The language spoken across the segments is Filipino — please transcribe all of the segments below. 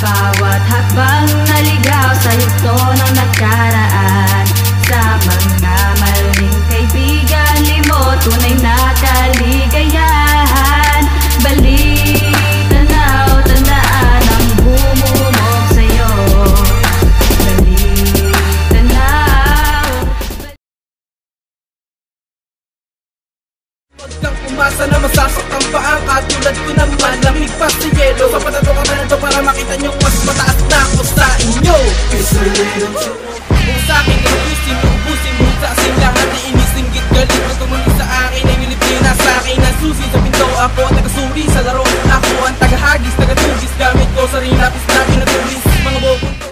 bawat hakbang naligaw sa yugto ng nakaraan. Sa mga maling kaibigan, limot tunay na kaligayahan. Balik, tanaw, tandaan ang bumumog sa'yo. Balik, tanaw. Huwag kang umasa na masasaktan pa ang katulad ko naman. Lamig pa sa yelo, sa patato ka na para makita nyo mas mataas na ako sa inyo. Kung sa'kin ubusin mo sa asin lahat na inisinggit. Galit na tumulong sa akin ay Pilipina sa akin ang susi sa pinto. Ako ang tagasuri sa laro, ako ang tagahagis, tagatugis. Gamit ko sa ring lapis na pinatulis mga bobong.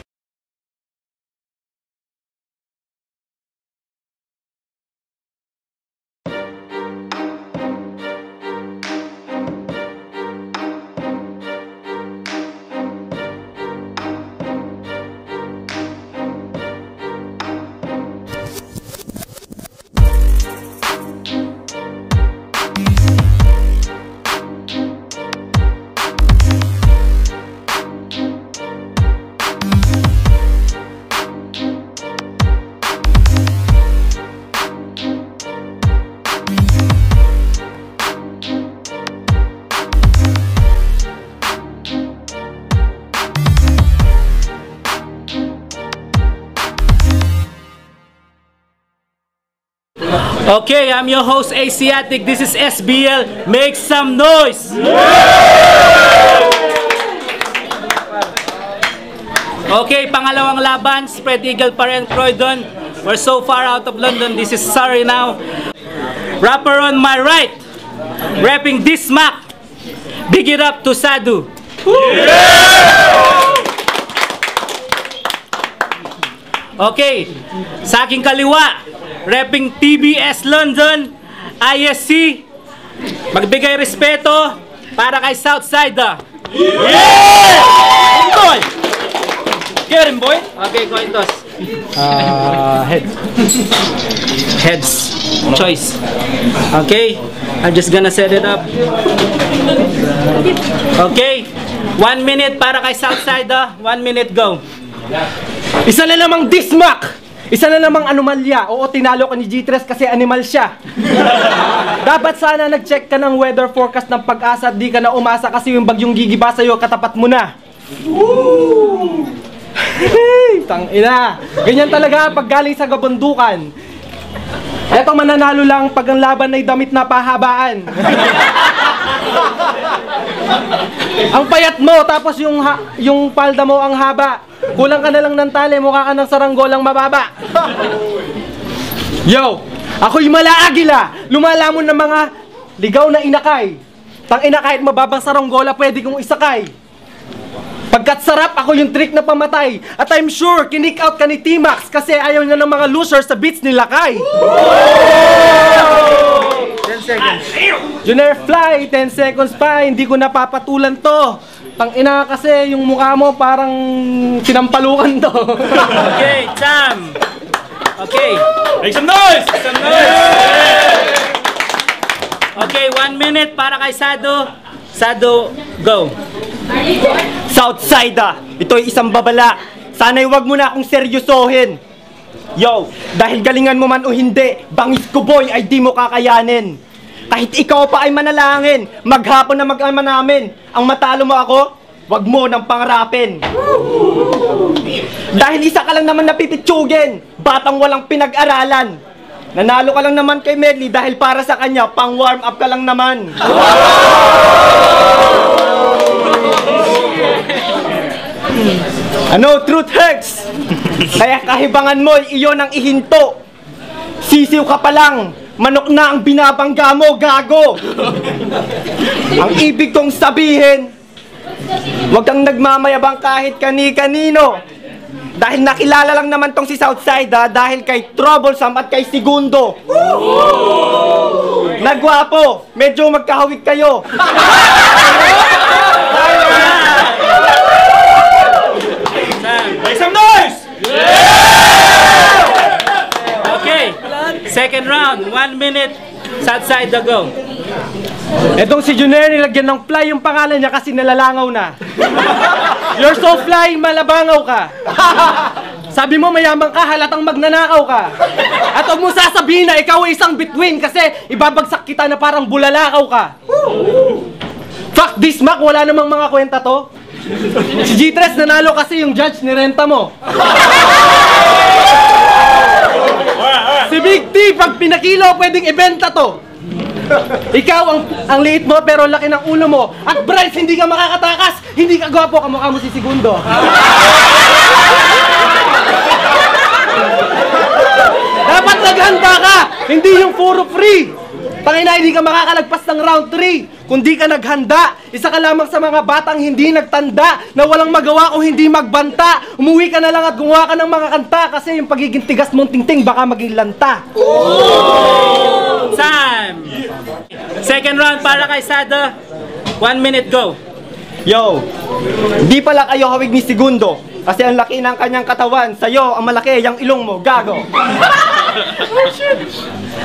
Okay, I'm your host Asiatic. This is SBL. Make some noise! Okay, pangalawang laban, Spread Eagle pa rin, Croydon. We're so far out of London. This is Sorry Now. Rapper on my right, rapping this smack. Big it up to Sadu. Okay, sa aking kaliwa, rapping TBS London, ISC. Magbigay respeto para kay Southside. Boy! Kevin boy? Okay, coin toss. Heads. Choice. Okay, I'm just gonna set it up. Okay, 1 minute para kay Southside. 1 minute, go. Isa na namang dismak! Isa na namang anomalya. Oo, tinalo ka ni G3 kasi animal siya. Dapat sana nag-check ka ng weather forecast ng Pag-asa at di ka na umasa kasi yung bagyong gigiba sa'yo, katapat mo na. Tangina. Ganyan talaga pag galing sa kabundukan. Eto, mananalo lang pag ang laban ay damit na pahabaan. Ang payat mo, tapos yung palda mo ang haba. Kulang ka na lang ng tali, mukha ka ng saranggolang mababa. Yo, ako'y Mala-Agila, lumalamon ng mga ligaw na inakay. Tangina, kahit mababang saranggola pwede kong isakay. Pagkat sarap, ako yung trick na pamatay. At I'm sure, kinik out ka ni T-Max kasi ayaw niya ng mga losers sa beats ni Lakay. 10 seconds. Junior Fly, 10 seconds pa, hindi ko napapatulan to. Tangina kasi yung mukha mo parang sinampalukan to. Okay, Sam. Okay. Make some noise! Make some noise! Okay, 1 minute para kay Sado. Sado, go. Southside, ito'y isang babala. Sana'y wag mo na akong seryosohin. Yo, dahil galingan mo man o hindi, bangis ko boy ay di mo kakayanin. Kahit ikaw pa ay manalangin, maghapon na mag-ama namin. Ang matalo mo ako, wag mo nang pangarapin. Dahil isa ka lang naman napipitsugin, batang walang pinag-aralan. Nanalo ka lang naman kay Medley dahil para sa kanya, pang warm up ka lang naman. Ano, truth hurts. Kaya kahibangan mo, iyon ang ihinto. Sisiw ka pa lang, manok na ang binabangga mo, gago. Ang ibig kong sabihin, huwag kang nagmamayabang kahit kani-kanino. Dahil nakilala lang naman tong si Southside dahil kay Troublesome at kay Segundo. Nagwapo, medyo magkahawig kayo. Make some noise! Okay, second round, 1 minute, Southside the go. Etong si Junior, nilagyan ng fly yung pangalan niya kasi nalalangaw na. You're so fly, malabangaw ka. Sabi mo mayamang ka, halatang magnanakaw ka. At huwag mo sasabihin na ikaw ay isang bituin kasi ibabagsak kita na parang bulalakaw ka. Fuck this, Mac, wala namang mga kwenta to. Si G3 nanalo kasi yung judge ni renta mo. Si Big T, pag pinakilo, pwedeng ibenta to. Ikaw, ang liit mo pero laki ng ulo mo. At Bryce, hindi ka makakatakas. Hindi ka gwapo, kamukha mo si Segundo. Dapat naghanda ka, hindi yung puro free. Tangina, hindi ka makakalagpas ng round 3 kung di ka naghanda. Isa ka lamang sa mga batang hindi nagtanda na walang magawa kung hindi magbanta. Umuwi ka na lang at gumawa ka ng mga kanta kasi yung pagiging tigas mong tingting baka maging lanta. Sam! Second round para kay Sada. 1 minute go. Yo, di pala kayo hawig ni Segundo kasi ang laki ng kanyang katawan. Sa'yo, ang malaki yung ilong mo, gago.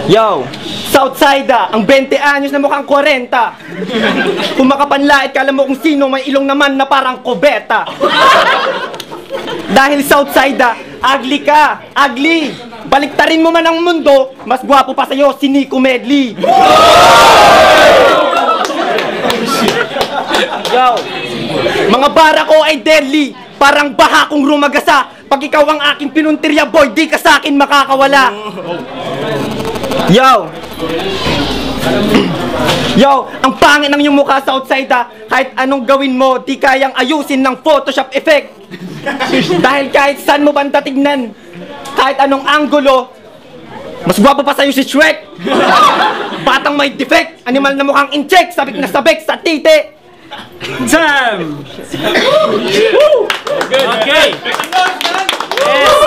Yo, Southside, ang 20 anyos na mukhang 40. Kung makapanlait ka, alam mo kung sino may ilong naman na parang kubeta. Dahil Southside, ugly ka, ugly. Baliktarin mo man ang mundo, mas gwapo pa sa'yo si Nico Medley. Yo, mga bara ko ay deadly, parang baha kong rumagasa. Pag ikaw ang aking pinuntirya, boy, di ka sa akin makakawala. Yo, yo, ang pangit ng iyong mukha sa outside, kahit anong gawin mo, di kayang ayusin ng Photoshop effect. Dahil kahit saan mo banda tignan, kahit anong anggulo, mas gwapo pa sa'yo si Shrek. Batang may defect, animal na mukhang incheck, sabik na sabik sa tite. Sam! Okay. Yes.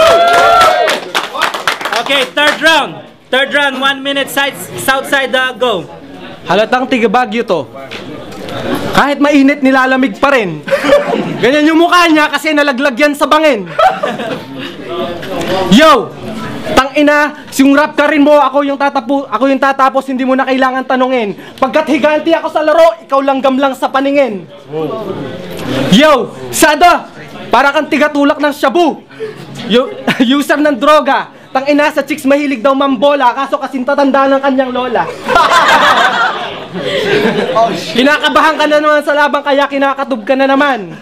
Okay, third round. Third round, 1 minute Southside, go. Halatang tiga Baguio to. Kahit mainit, nilalamig pa rin. Ganyan yung mukha niya kasi nalaglag yan sa bangin. Yo! Tangina, yung rap ka rin mo, ako yung tatapos, hindi mo na kailangan tanungin. Pagkat higanti ako sa laro, ikaw langgam lang sa paningin. Yo! Sada! Para kang tigatulak ng shabu. User ng droga. Tangina, sa chicks mahilig daw mambola, kaso kasing tatanda ng kanyang lola. Kinakabahan ka na naman sa labang kaya kinakatub ka na naman.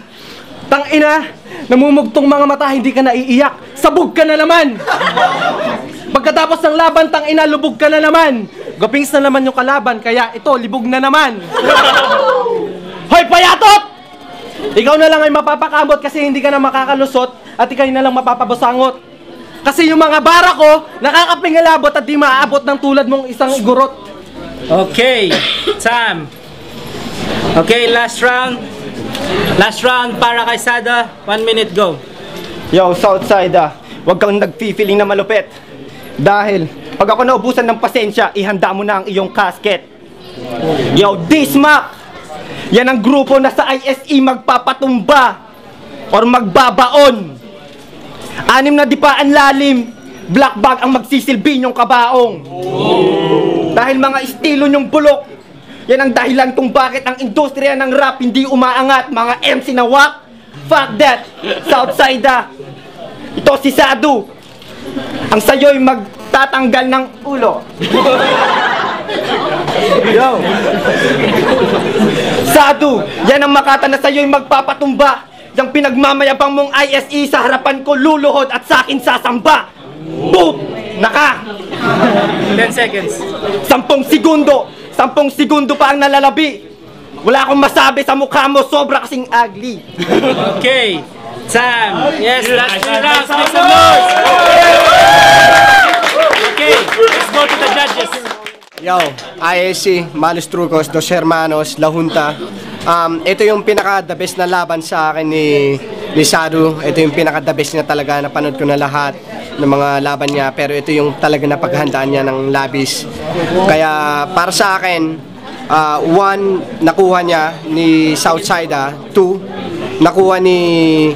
Tangina, namumugtong mga mata, hindi ka naiiyak. Sabog ka na naman. Pagkatapos ng laban, tangina, lubog ka na naman. Gapings na naman yung kalaban, kaya ito, libog na naman. Hoy, payatot! Ikaw na lang ay mapapakamot kasi hindi ka na makakalusot at ikaw na lang mapapabasangot. Kasi yung mga bara ko, nakakapingalabot at di maaabot ng tulad mong isang igurot. Okay, Sam. Okay, last round. Last round para kay Sada. 1 minute go. Yo, Southside, wag kang nag-feeling na malupit. Dahil, pag ako naubusan ng pasensya, ihanda mo na ang iyong casket. Yo, Dismac! Yan ang grupo na sa ISE magpapatumba or magbabaon. 6 na dipaan lalim, black bag ang magsisilbi niyong kabaong. Dahil mga estilo niyong bulok, yan ang dahilan kung bakit ang industriya ng rap hindi umaangat. Mga MC na wak, fuck that, Southside. Ito si Sadu, ang sayo'y magtatanggal ng ulo. Yo, Sadu, yan ang makata na sayo'y magpapatumba. Yang pinagmamayabang mong ISE sa harapan ko luluhod at sa akin sasamba. Boop! Naka! 10 seconds. 10 segundo pa ang nalalabi. Wala akong masabi sa mukha mo, sobra kasing ugly. Okay, Sam. Yes, last 3 rounds. Make some noise. Okay, let's go to the judges. Yo, ISC, Malos Trucos, Dos Hermanos, La Junta. Ito yung pinaka-the best na laban sa akin ni Sadu. Ito yung pinaka-the best niya talaga. Napanood ko na lahat ng mga laban niya. Pero ito yung talaga na paghandaan niya ng labis. Kaya para sa akin, 1, nakuha niya ni Southside. 2, nakuha ni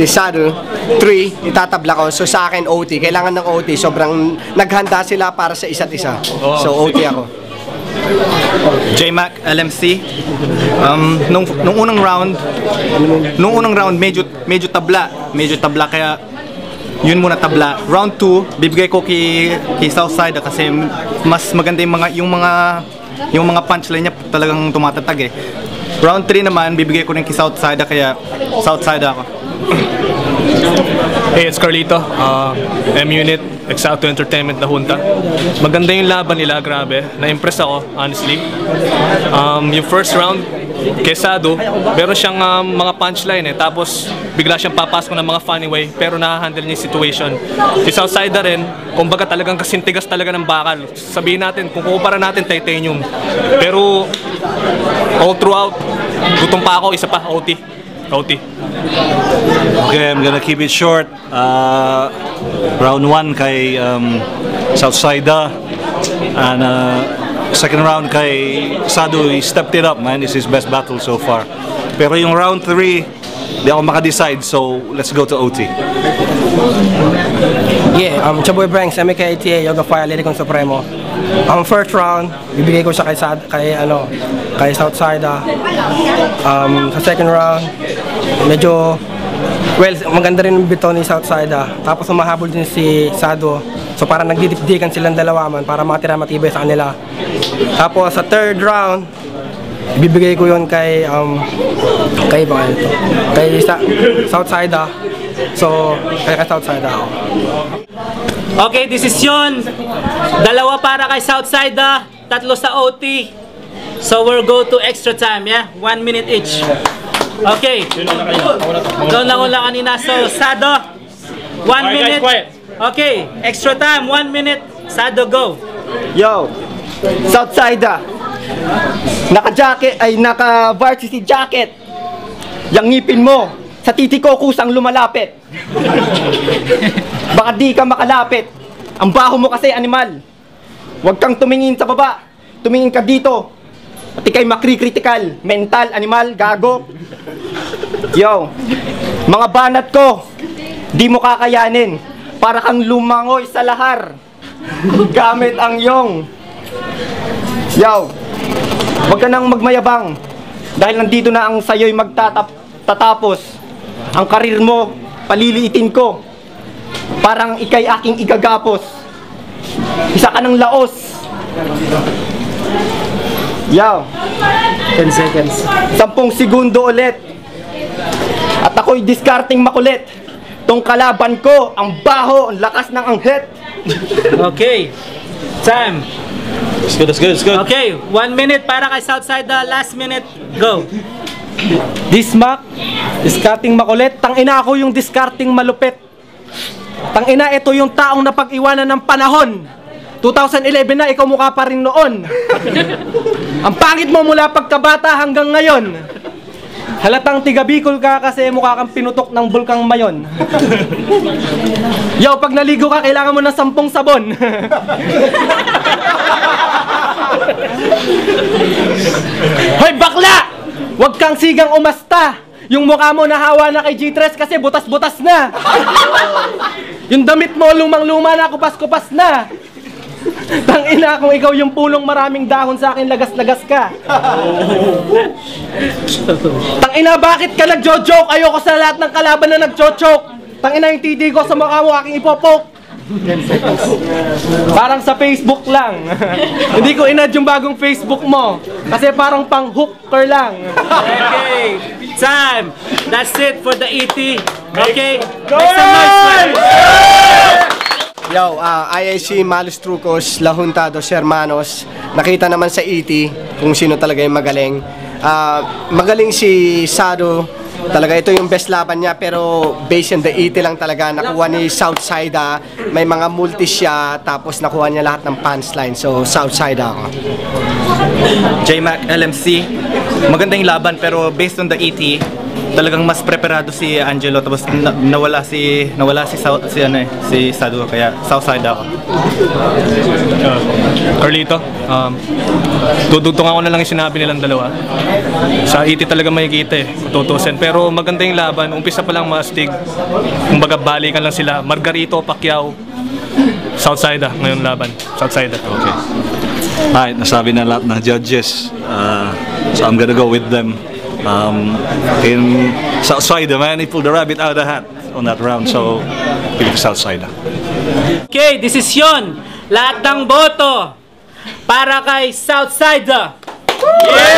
Sadu. 3, itatabla ko. So sa akin, OT. Kailangan ng OT. Sobrang naghanda sila para sa isa't isa. So OT ako. J-Mac, LMC. Nung unang round medyo tabla kaya yun muna tabla. Round 2 bibigay ko kay Southside kasi mas maganda yung mga punchline niya talagang tumatatag eh. Round 3 naman bibigay ko rin kay Southside kaya Southside ako. Hey, it's Carlito. M-Unit, Exalto Entertainment na Junta. Maganda yung laban nila, grabe. Na-impress ako, honestly. Yung first round, Quesado, meron siyang mga punchline eh. Tapos, bigla siyang papasok ng mga funny way, pero na-handle niya yung situation. Si Southside rin, kumbaga talagang kasintigas talaga ng bakal. Sabihin natin, kung kukumpara natin, titanium. Pero, all throughout, gutom pa ako, isa pa, OT. Okay, I'm gonna keep it short. Round 1 kay Southside and second round kay Sadu. He stepped it up, man. This is his best battle so far. Pero yung round 3, di ako makadecide, so let's go to OT. Yeah, Chaboy Branks, MKATA, Yoga Fire, Liricon Supremo. First round, bibigay ko siya kay Southside. Sa second round, medyo, well, maganda rin yung bito ni Southside. Tapos humahabol din si Sado. So parang nagdidikdikan silang dalawa man para matira matibay sa kanila. Tapos sa third round, bibigay ko yun kay Southside. So, kay Southside ako. Okay, desisyon. 2 para kay Southside, 3 sa OT. So we'll go to extra time, yeah? 1 minute each. Okay. Doon lang ulang kanina. So, Sado, 1 minute. Okay, extra time, 1 minute. Sado, go. Yo, Southside, naka-jacket, ay naka-varsity jacket. Yang ngipin mo, sa titi ko kusang lumalapit. Baka di ka makalapit. Ang baho mo kasi, animal. Huwag kang tumingin sa baba. Tumingin ka dito. Pati kay makri-critical. Mental, animal, gago. Yo, mga banat ko, di mo kakayanin. Para kang lumangoy sa lahar. Gamit ang yong. Yo, huwag ka nang magmayabang. Dahil nandito na ang sayo'y magtatapos. Ang karir mo, paliliitin ko. Parang ikay aking igagapos. Isa ka ng laos. Yo, 10 seconds. 10 segundo ulit. At ako'y discarding makulit. Tong kalaban ko, ang baho, ang lakas ng anghit. Okay. Time. It's good. Okay, 1 minute para kay Southside, last minute, go. Dismac, discarding makulit. Tangina ako yung discarding malupit. Tangina, ito yung taong napag-iwanan ng panahon. 2011 na, ikaw mukha pa rin noon. Ang pangit mo mula pagkabata hanggang ngayon. Halatang tiga Bicol ka kasi mukha kang pinutok ng bulkang Mayon. Yo, pag naligo ka, kailangan mo ng 10 sabon. Hoy, bakla! Huwag kang sigang umasta. Yung mukha mo nahawa na kay G3 kasi butas-butas na. Yung damit mo lumang-luma na, kupas-kupas na. Tangina, kung ikaw yung pulong maraming dahon sa akin, lagas-lagas ka. Tangina, bakit ka nagjo-joke? Ayoko sa lahat ng kalaban na nagjo-joke. Tangina, yung titi ko sa mukha mo aking ipopok. Parang sa Facebook lang. Hindi ko in-add yung bagong Facebook mo kasi parang pang hooker lang. Okay, time. That's it for the ET. Okay, make some noise. Yo, IIC Malos Trucos, La Junta, Dos Hermanos. Nakita naman sa ET kung sino talaga yung magaling. Magaling si Sado. Talaga ito yung best laban niya, pero based on the ET lang talaga. Nakuha ni Southside, may mga multi siya, tapos nakuha niya lahat ng punchline. So Southside ako. J-Mac, LMC. Maganda yung laban pero based on the ET, talagang mas preparado si Angelo tapos nawala si Sadu kaya Southside ako. Carlito, dudugtong ako na lang yung sinabi nilang dalawa. Sa ET talaga makikita eh, tutusin. Pero maganda yung laban, umpisa pa lang mastig. Kumbaga balikan lang sila, Margarito, Pacquiao, Southside ngayon laban. Southside. Okay. Alright, nasabi na lahat ng judges. So I'm gonna go with them. In Southsider, man, he pulled the rabbit out of the hat on that round. So, give it to Southsider. Okay, desisyon. Lahat ng boto para kay Southsider. Yeah!